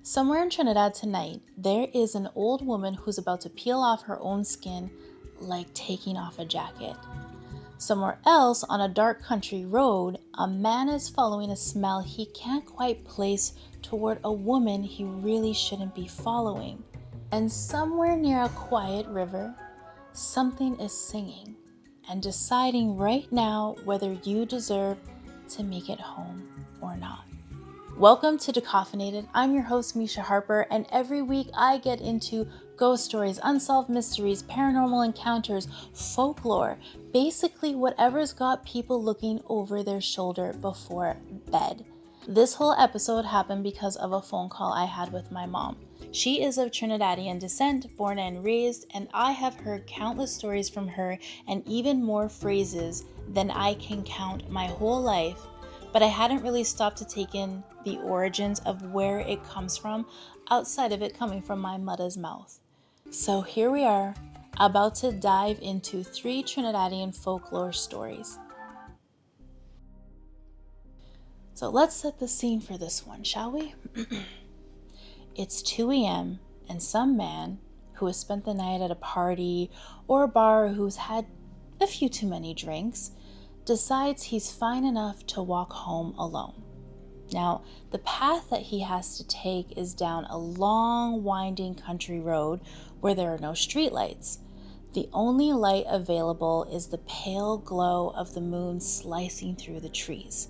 Somewhere in Trinidad tonight, there is an old woman who's about to peel off her own skin like taking off a jacket. Somewhere else on a dark country road, a man is following a smell he can't quite place toward a woman he really shouldn't be following. And somewhere near a quiet river, something is singing and deciding right now whether you deserve to make it home or not. Welcome to Decoffinated. I'm your host, Misha Harper, and every week I get into ghost stories, unsolved mysteries, paranormal encounters, folklore, basically whatever's got people looking over their shoulder before bed. This whole episode happened because of a phone call I had with my mom. She is of Trinidadian descent, born and raised, and I have heard countless stories from her and even more phrases than I can count my whole life. But I hadn't really stopped to take in the origins of where it comes from outside of it coming from my mother's mouth. So here we are, about to dive into 3 Trinidadian folklore stories. So let's set the scene for this one, shall we? It's 2 a.m. and some man who has spent the night at a party or a bar, who's had a few too many drinks, decides he's fine enough to walk home alone. Now, the path that he has to take is down a long, winding country road where there are no streetlights. The only light available is the pale glow of the moon slicing through the trees.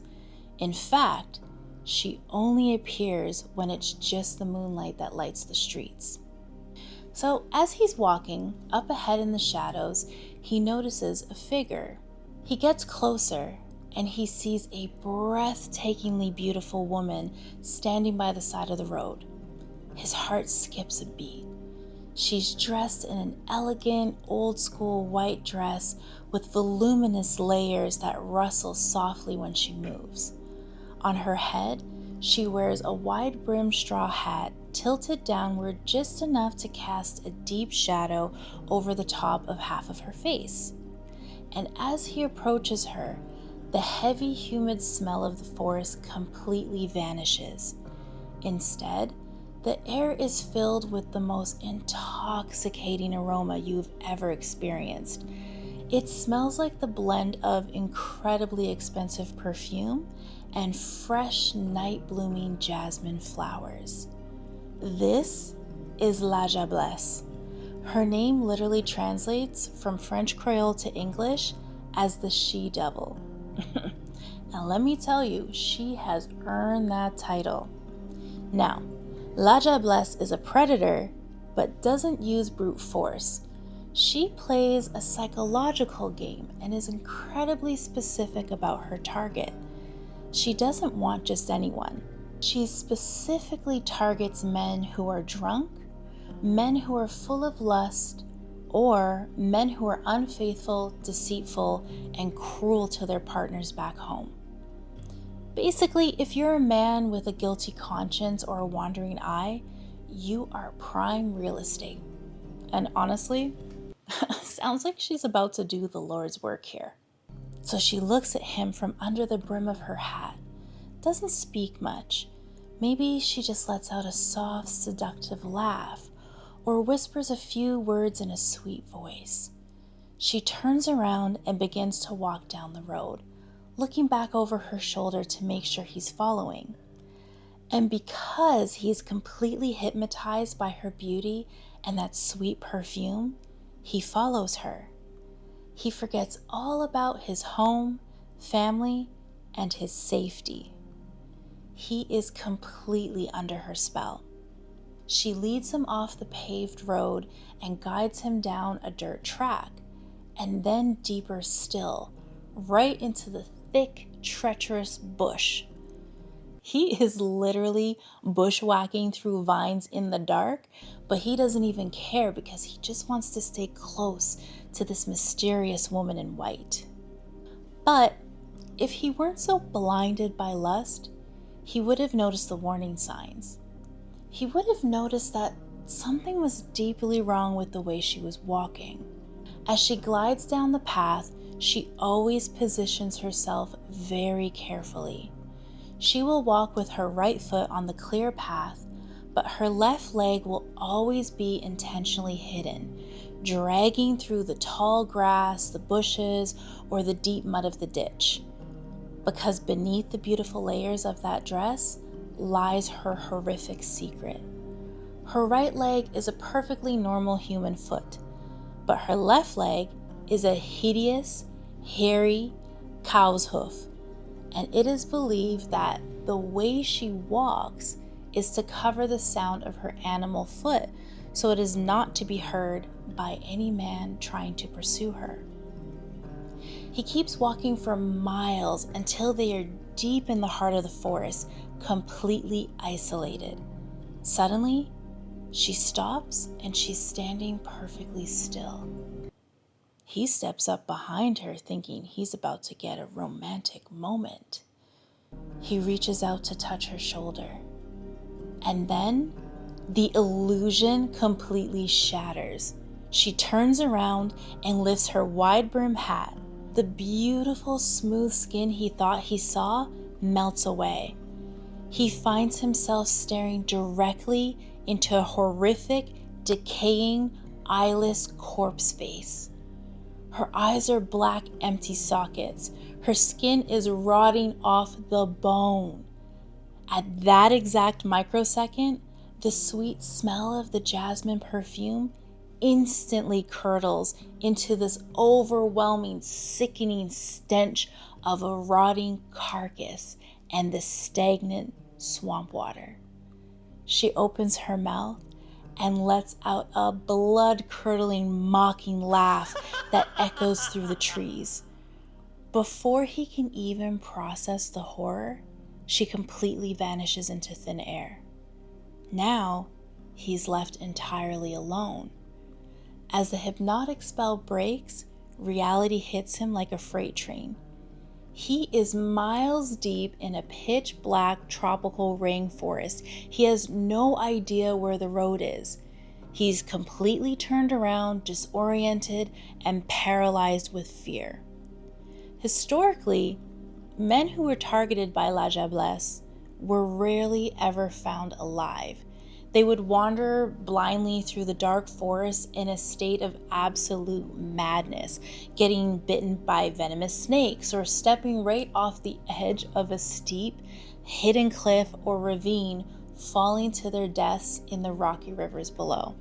In fact, she only appears when it's just the moonlight that lights the streets. So, as he's walking, up ahead in the shadows, he notices a figure. He gets closer and he sees a breathtakingly beautiful woman standing by the side of the road. His heart skips a beat. She's dressed in an elegant, old-school white dress with voluminous layers that rustle softly when she moves. On her head, she wears a wide-brimmed straw hat tilted downward just enough to cast a deep shadow over the top of half of her face. And as he approaches her, the heavy, humid smell of the forest completely vanishes. Instead, the air is filled with the most intoxicating aroma you've ever experienced. It smells like the blend of incredibly expensive perfume and fresh, night-blooming jasmine flowers. This is La Diablesse. Her name literally translates from French Creole to English as the she-devil. And let me tell you, she has earned that title. Now, La Diablesse is a predator, but doesn't use brute force. She plays a psychological game and is incredibly specific about her target. She doesn't want just anyone. She specifically targets men who are drunk, men who are full of lust, or men who are unfaithful, deceitful, and cruel to their partners back home. Basically, if you're a man with a guilty conscience or a wandering eye, you are prime real estate. And honestly, sounds like she's about to do the Lord's work here. So she looks at him from under the brim of her hat, doesn't speak much. Maybe she just lets out a soft, seductive laugh, or whispers a few words in a sweet voice. She turns around and begins to walk down the road, looking back over her shoulder to make sure he's following. And because he's completely hypnotized by her beauty and that sweet perfume, he follows her. He forgets all about his home, family, and his safety. He is completely under her spell. She leads him off the paved road and guides him down a dirt track, and then deeper still, right into the thick, treacherous bush. He is literally bushwhacking through vines in the dark, but he doesn't even care because he just wants to stay close to this mysterious woman in white. But if he weren't so blinded by lust, he would have noticed the warning signs. He would have noticed that something was deeply wrong with the way she was walking. As she glides down the path, she always positions herself very carefully. She will walk with her right foot on the clear path, but her left leg will always be intentionally hidden, dragging through the tall grass, the bushes, or the deep mud of the ditch. Because beneath the beautiful layers of that dress lies her horrific secret. Her right leg is a perfectly normal human foot, but her left leg is a hideous, hairy cow's hoof, and it is believed that the way she walks is to cover the sound of her animal foot so it is not to be heard by any man trying to pursue her. He keeps walking for miles until they are deep in the heart of the forest, completely isolated. Suddenly, she stops and she's standing perfectly still. He steps up behind her thinking he's about to get a romantic moment. He reaches out to touch her shoulder. And then the illusion completely shatters. She turns around and lifts her wide-brimmed hat. The beautiful smooth skin he thought he saw melts away. He finds himself staring directly into a horrific, decaying, eyeless corpse face. Her eyes are black, empty sockets. Her skin is rotting off the bone. At that exact microsecond, the sweet smell of the jasmine perfume instantly curdles into this overwhelming, sickening stench of a rotting carcass and the stagnant swamp water. She opens her mouth and lets out a blood-curdling, mocking laugh that echoes through the trees. Before he can even process the horror, she completely vanishes into thin air. Now, he's left entirely alone. As the hypnotic spell breaks, reality hits him like a freight train. He is miles deep in a pitch-black tropical rainforest. He has no idea where the road is. He's completely turned around, disoriented, and paralyzed with fear. Historically, men who were targeted by La Diablesse were rarely ever found alive. They would wander blindly through the dark forest in a state of absolute madness, getting bitten by venomous snakes or stepping right off the edge of a steep, hidden cliff or ravine, falling to their deaths in the rocky rivers below.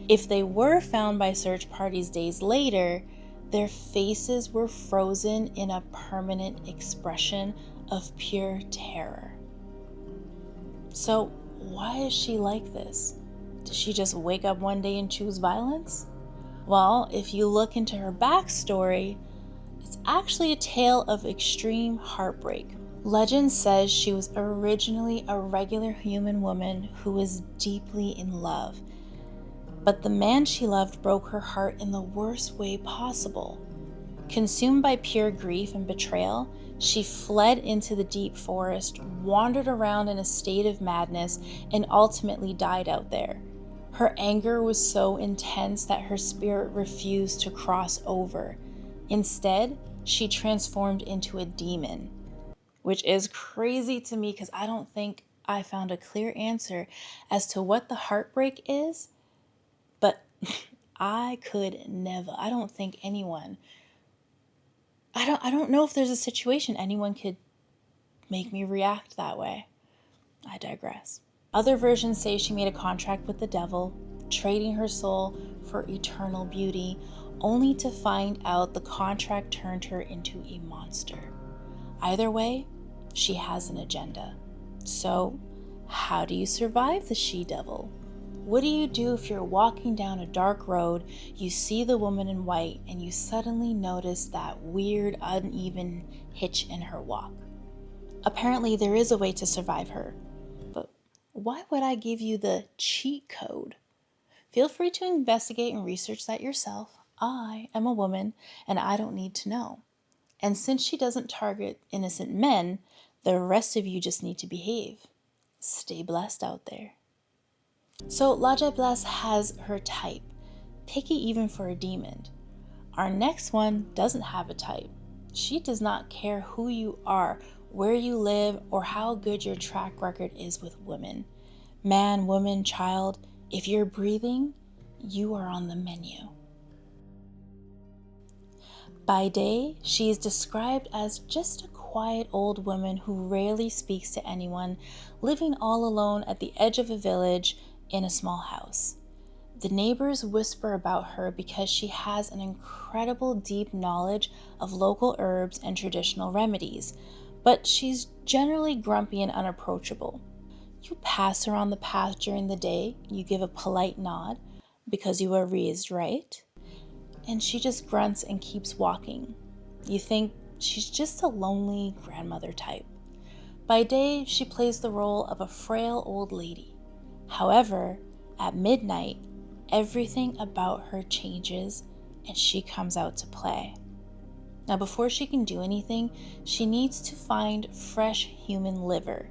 If they were found by search parties days later, their faces were frozen in a permanent expression of pure terror. So, why is she like this? Did she just wake up one day and choose violence? Well, if you look into her backstory, it's actually a tale of extreme heartbreak. Legend says she was originally a regular human woman who was deeply in love. But the man she loved broke her heart in the worst way possible. Consumed by pure grief and betrayal, she fled into the deep forest, wandered around in a state of madness, and ultimately died out there. Her anger was so intense that her spirit refused to cross over. Instead, she transformed into a demon, which is crazy to me because I don't think I found a clear answer as to what the heartbreak is, but I could never. I don't think anyone. I don't know if there's a situation anyone could make me react that way. I digress. Other versions say she made a contract with the devil, trading her soul for eternal beauty, only to find out the contract turned her into a monster. Either way, she has an agenda. So, how do you survive the she-devil? What do you do if you're walking down a dark road, you see the woman in white, and you suddenly notice that weird, uneven hitch in her walk? Apparently, there is a way to survive her, but why would I give you the cheat code? Feel free to investigate and research that yourself. I am a woman, and I don't need to know. And since she doesn't target innocent men, the rest of you just need to behave. Stay blessed out there. So La Diablesse has her type, picky even for a demon. Our next one doesn't have a type. She does not care who you are, where you live, or how good your track record is with women. Man, woman, child, if you're breathing, you are on the menu. By day, she is described as just a quiet old woman who rarely speaks to anyone, living all alone at the edge of a village in a small house. The neighbors whisper about her because she has an incredible deep knowledge of local herbs and traditional remedies, but she's generally grumpy and unapproachable. You pass her on the path during the day, you give a polite nod because you were raised right, and she just grunts and keeps walking. You think she's just a lonely grandmother type. By day, she plays the role of a frail old lady. However, at midnight, everything about her changes and she comes out to play. Now, before she can do anything, she needs to find fresh human liver.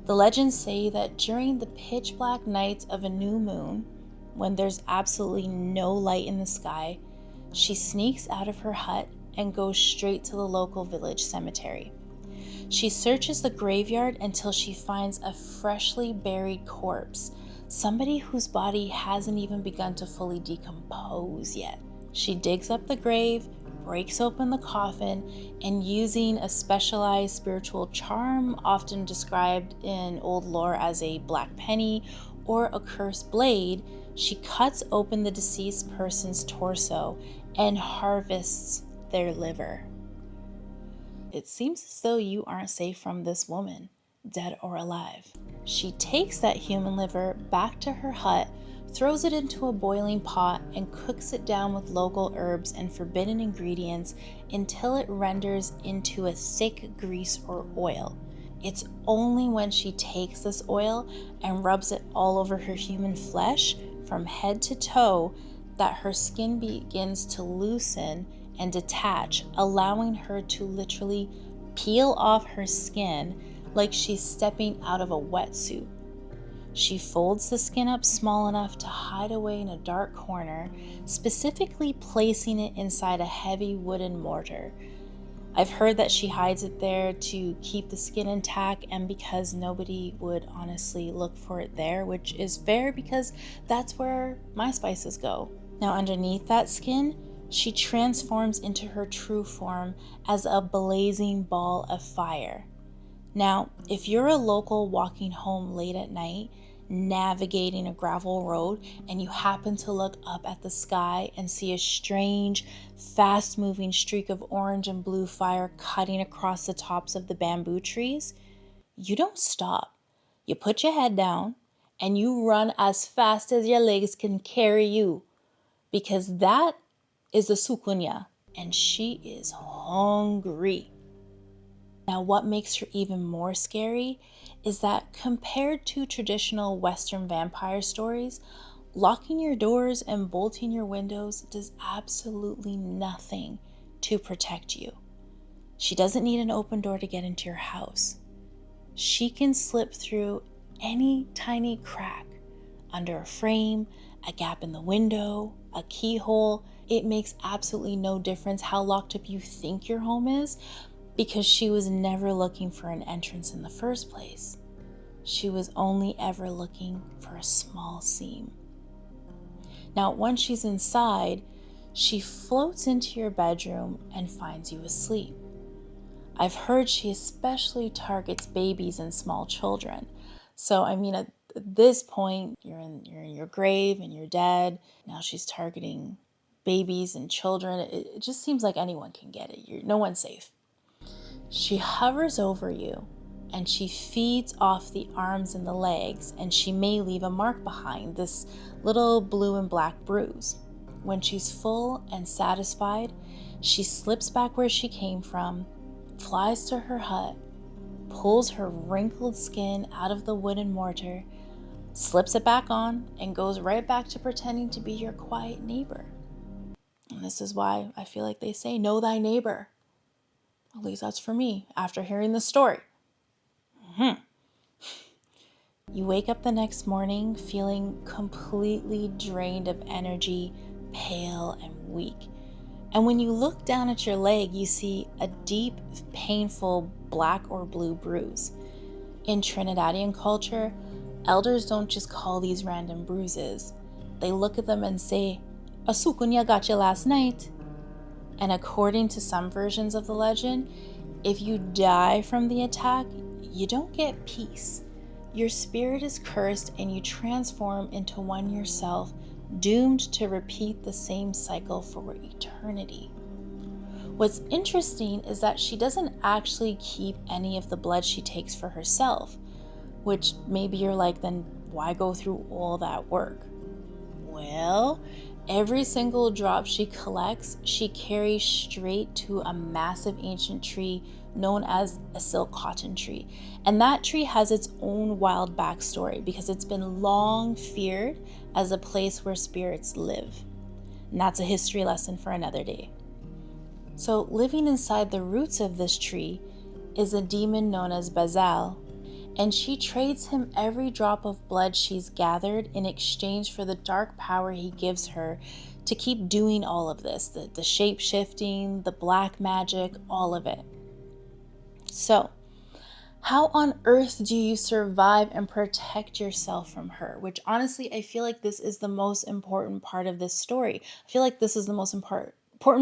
The legends say that during the pitch black nights of a new moon, when there's absolutely no light in the sky, she sneaks out of her hut and goes straight to the local village cemetery. She searches the graveyard until she finds a freshly buried corpse, somebody whose body hasn't even begun to fully decompose yet. She digs up the grave, breaks open the coffin, and using a specialized spiritual charm, often described in old lore as a black penny or a cursed blade, she cuts open the deceased person's torso and harvests their liver. It seems as though you aren't safe from this woman, dead or alive. She takes that human liver back to her hut, throws it into a boiling pot, and cooks it down with local herbs and forbidden ingredients until it renders into a thick grease or oil. It's only when she takes this oil and rubs it all over her human flesh from head to toe that her skin begins to loosen and detach, allowing her to literally peel off her skin like she's stepping out of a wetsuit. She folds the skin up small enough to hide away in a dark corner, specifically placing it inside a heavy wooden mortar. I've heard that she hides it there to keep the skin intact and because nobody would honestly look for it there, which is fair because that's where my spices go. Now, underneath that skin, she transforms into her true form as a blazing ball of fire. Now, if you're a local walking home late at night, navigating a gravel road, and you happen to look up at the sky and see a strange, fast-moving streak of orange and blue fire cutting across the tops of the bamboo trees, you don't stop. You put your head down and you run as fast as your legs can carry you, because that is the Soucouyant, and she is hungry. Now, what makes her even more scary is that compared to traditional Western vampire stories, locking your doors and bolting your windows does absolutely nothing to protect you. She doesn't need an open door to get into your house. She can slip through any tiny crack, under a frame, a gap in the window, a keyhole. It makes absolutely no difference how locked up you think your home is, because she was never looking for an entrance in the first place. She was only ever looking for a small seam. Now, once she's inside, she floats into your bedroom and finds you asleep. I've heard she especially targets babies and small children. So, at this point, you're in your grave and you're dead. Now she's targeting babies and children. It just seems like anyone can get it. No one's safe. She hovers over you and she feeds off the arms and the legs, and she may leave a mark behind, this little blue and black bruise. When she's full and satisfied, she slips back where she came from, flies to her hut, pulls her wrinkled skin out of the wooden mortar, slips it back on, and goes right back to pretending to be your quiet neighbor. And this is why I feel like they say, know thy neighbor. At least that's for me, after hearing the story. You wake up the next morning feeling completely drained of energy, pale and weak. And when you look down at your leg, you see a deep, painful black or blue bruise. In Trinidadian culture, Elders don't just call these random bruises. They look at them and say, "A Soucouyant got you last night." And according to some versions of the legend, if you die from the attack, you don't get peace. Your spirit is cursed and you transform into one yourself, doomed to repeat the same cycle for eternity. What's interesting is that she doesn't actually keep any of the blood she takes for herself, which maybe you're like, then why go through all that work? Well, every single drop she collects, she carries straight to a massive ancient tree known as a silk cotton tree. And that tree has its own wild backstory because it's been long feared as a place where spirits live. And that's a history lesson for another day. So living inside the roots of this tree is a demon known as Bazal, and she trades him every drop of blood she's gathered in exchange for the dark power he gives her to keep doing all of this, the shape-shifting, the black magic, all of it. So, how on earth do you survive and protect yourself from her? Which honestly, I feel like this is the most important part of this story. I feel like this is the most important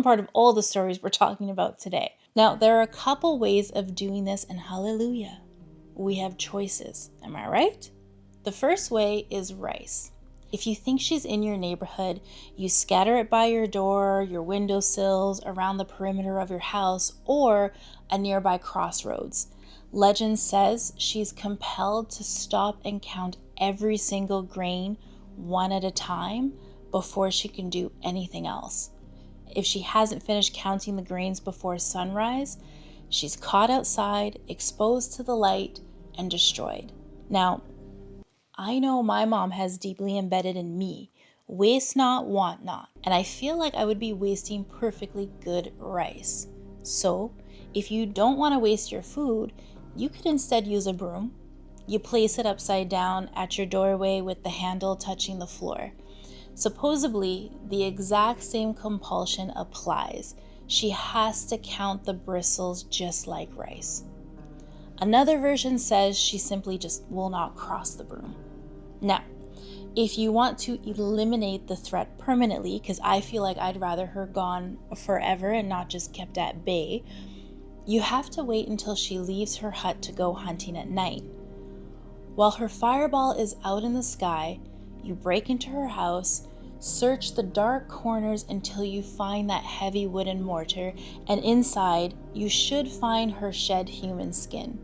part of all the stories we're talking about today. Now, there are a couple ways of doing this, and hallelujah, we have choices. Am I right? The first way is rice. If you think she's in your neighborhood, you scatter it by your door, your windowsills, around the perimeter of your house, or a nearby crossroads. Legend says she's compelled to stop and count every single grain one at a time before she can do anything else. If she hasn't finished counting the grains before sunrise, she's caught outside, exposed to the light, and destroyed. Now, I know my mom has deeply embedded in me, waste not, want not, and I feel like I would be wasting perfectly good rice. So, if you don't want to waste your food, you could instead use a broom. You place it upside down at your doorway with the handle touching the floor. Supposedly, the exact same compulsion applies. She has to count the bristles just like rice. Another version says she simply just will not cross the broom. Now, if you want to eliminate the threat permanently, because I feel like I'd rather her gone forever and not just kept at bay, you have to wait until she leaves her hut to go hunting at night. While her fireball is out in the sky, you break into her house, search the dark corners until you find that heavy wooden mortar, and inside you should find her shed human skin.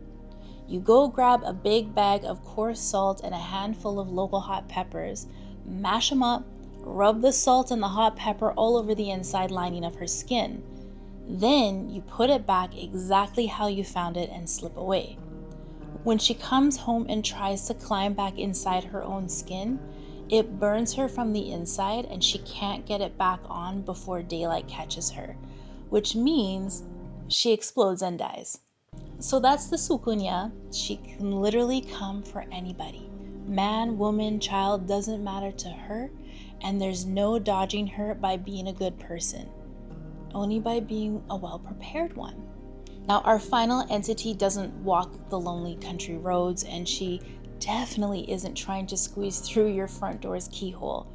You go grab a big bag of coarse salt and a handful of local hot peppers, mash them up, rub the salt and the hot pepper all over the inside lining of her skin. Then you put it back exactly how you found it and slip away. When she comes home and tries to climb back inside her own skin, it burns her from the inside and she can't get it back on before daylight catches her, which means she explodes and dies. So that's the Soucouyant. She can literally come for anybody. Man, woman, child, doesn't matter to her, and there's no dodging her by being a good person, only by being a well-prepared one. Now, our final entity doesn't walk the lonely country roads, and she definitely isn't trying to squeeze through your front door's keyhole.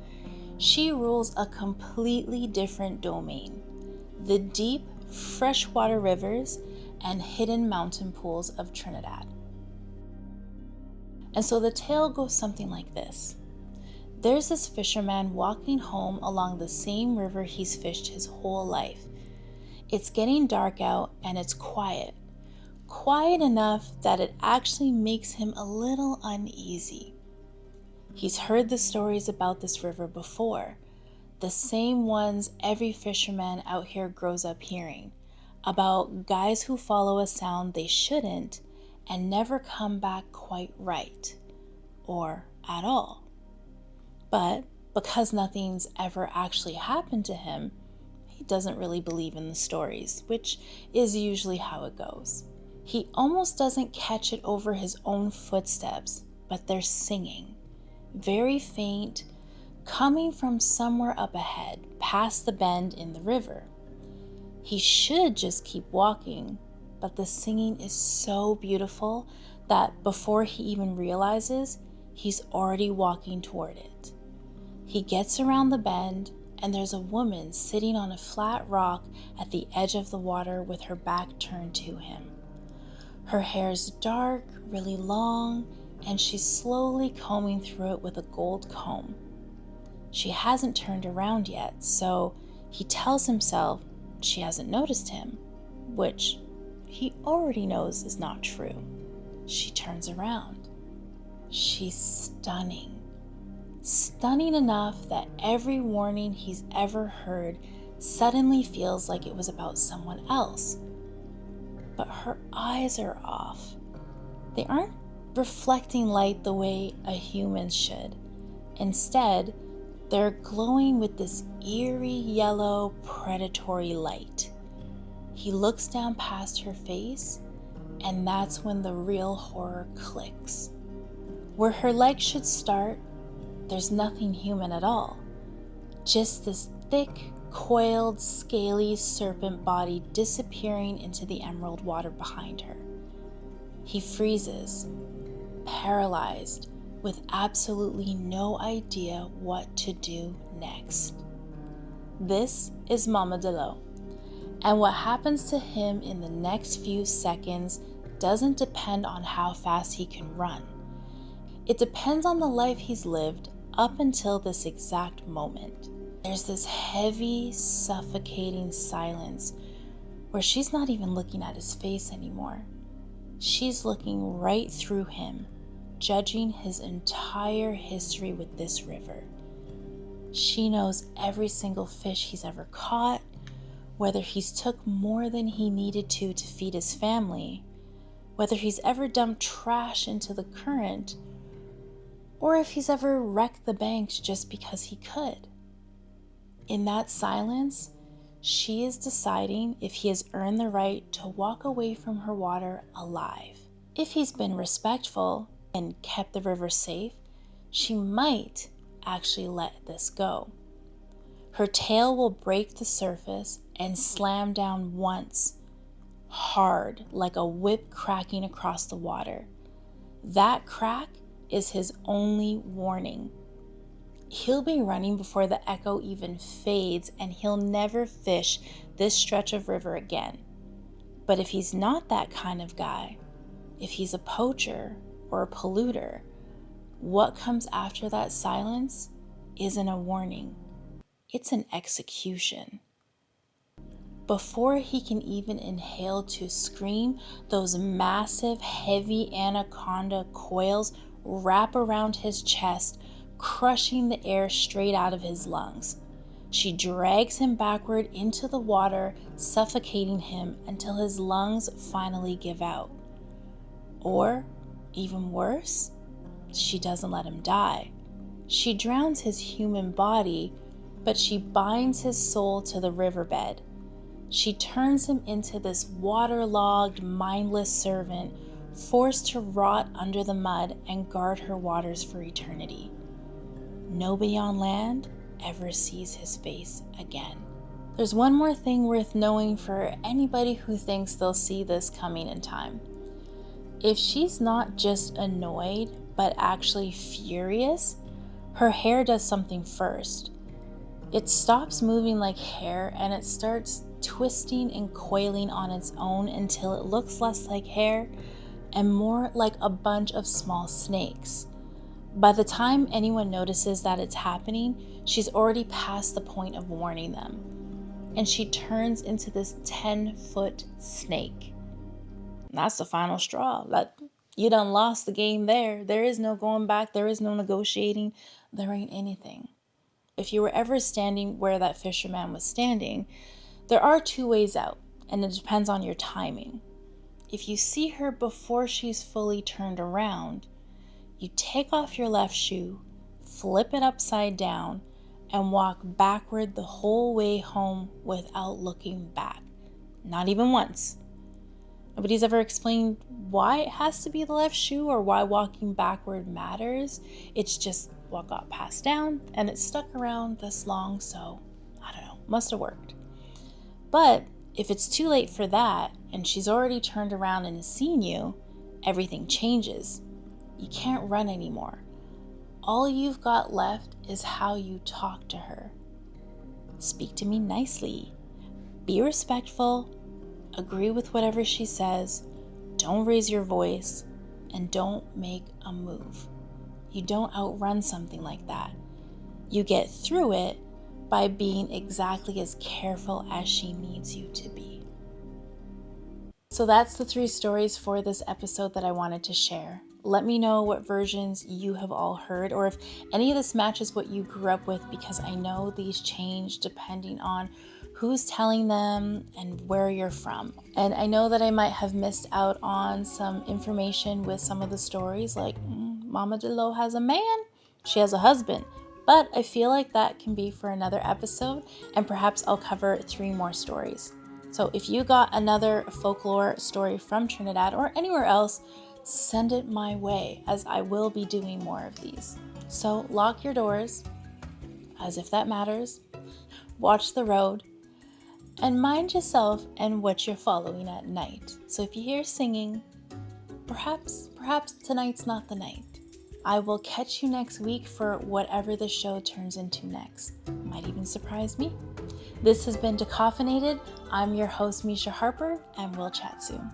She rules a completely different domain: the deep, freshwater rivers and hidden mountain pools of Trinidad. And so the tale goes something like this. There's this fisherman walking home along the same river he's fished his whole life. It's getting dark out and it's quiet. Quiet enough that it actually makes him a little uneasy. He's heard the stories about this river before, the same ones every fisherman out here grows up hearing, about guys who follow a sound they shouldn't and never come back quite right, or at all. But because nothing's ever actually happened to him, he doesn't really believe in the stories, which is usually how it goes. He almost doesn't catch it over his own footsteps, but they're singing, very faint, coming from somewhere up ahead, past the bend in the river. He should just keep walking, but the singing is so beautiful that before he even realizes, he's already walking toward it. He gets around the bend, and there's a woman sitting on a flat rock at the edge of the water with her back turned to him. Her hair's dark, really long, and she's slowly combing through it with a gold comb. She hasn't turned around yet, so he tells himself she hasn't noticed him, which he already knows is not true. She turns around. She's stunning. Stunning enough that every warning he's ever heard suddenly feels like it was about someone else. But her eyes are off. They aren't reflecting light the way a human should. Instead, they're glowing with this eerie yellow predatory light. He looks down past her face, and that's when the real horror clicks. Where her legs should start, there's nothing human at all. Just this thick, coiled, scaly serpent body disappearing into the emerald water behind her. He freezes, paralyzed, with absolutely no idea what to do next. This is Mama Delo, and what happens to him in the next few seconds doesn't depend on how fast he can run. It depends on the life he's lived up until this exact moment. There's this heavy, suffocating silence where she's not even looking at his face anymore. She's looking right through him, judging his entire history with this river. She knows every single fish he's ever caught, whether he's took more than he needed to feed his family, whether he's ever dumped trash into the current, or if he's ever wrecked the banks just because he could. In that silence, she is deciding if he has earned the right to walk away from her water alive. If he's been respectful and kept the river safe, she might actually let this go. Her tail will break the surface and slam down once, hard, like a whip cracking across the water. That crack is his only warning. He'll be running before the echo even fades, and he'll never fish this stretch of river again. But if he's not that kind of guy, if he's a poacher or a polluter, what comes after that silence isn't a warning. It's an execution. Before he can even inhale to scream, those massive, heavy anaconda coils wrap around his chest, crushing the air straight out of his lungs. She drags him backward into the water, suffocating him until his lungs finally give out. Or, even worse, she doesn't let him die. She drowns his human body, but she binds his soul to the riverbed. She turns him into this waterlogged, mindless servant, forced to rot under the mud and guard her waters for eternity. Nobody on land ever sees his face again. There's one more thing worth knowing for anybody who thinks they'll see this coming in time. If she's not just annoyed, but actually furious, her hair does something first. It stops moving like hair and it starts twisting and coiling on its own until it looks less like hair and more like a bunch of small snakes. By the time anyone notices that it's happening, she's already past the point of warning them, and she turns into this 10-foot snake. And that's the final straw. You done lost the game there. There is no going back. There is no negotiating. There ain't anything. If you were ever standing where that fisherman was standing, there are two ways out, and it depends on your timing. If you see her before she's fully turned around, you take off your left shoe, flip it upside down, and walk backward the whole way home without looking back. Not even once. Nobody's ever explained why it has to be the left shoe or why walking backward matters. It's just what got passed down and it stuck around this long, so I don't know, must have worked. But if it's too late for that and she's already turned around and has seen you, everything changes. You can't run anymore. All you've got left is how you talk to her. Speak to me nicely. Be respectful. Agree with whatever she says. Don't raise your voice. And don't make a move. You don't outrun something like that. You get through it by being exactly as careful as she needs you to be. So that's the 3 stories for this episode that I wanted to share. Let me know what versions you have all heard, or if any of this matches what you grew up with, because I know these change depending on who's telling them and where you're from. And I know that I might have missed out on some information with some of the stories, like Mama DeLo has a man, she has a husband. But I feel like that can be for another episode, and perhaps I'll cover 3 more stories. So if you got another folklore story from Trinidad or anywhere else, send it my way, as I will be doing more of these. So lock your doors, as if that matters. Watch the road, and mind yourself and what you're following at night. So if you hear singing, perhaps tonight's not the night. I will catch you next week for whatever the show turns into next. Might even surprise me. This has been Decoffinated. I'm your host, Misha Harper, and we'll chat soon.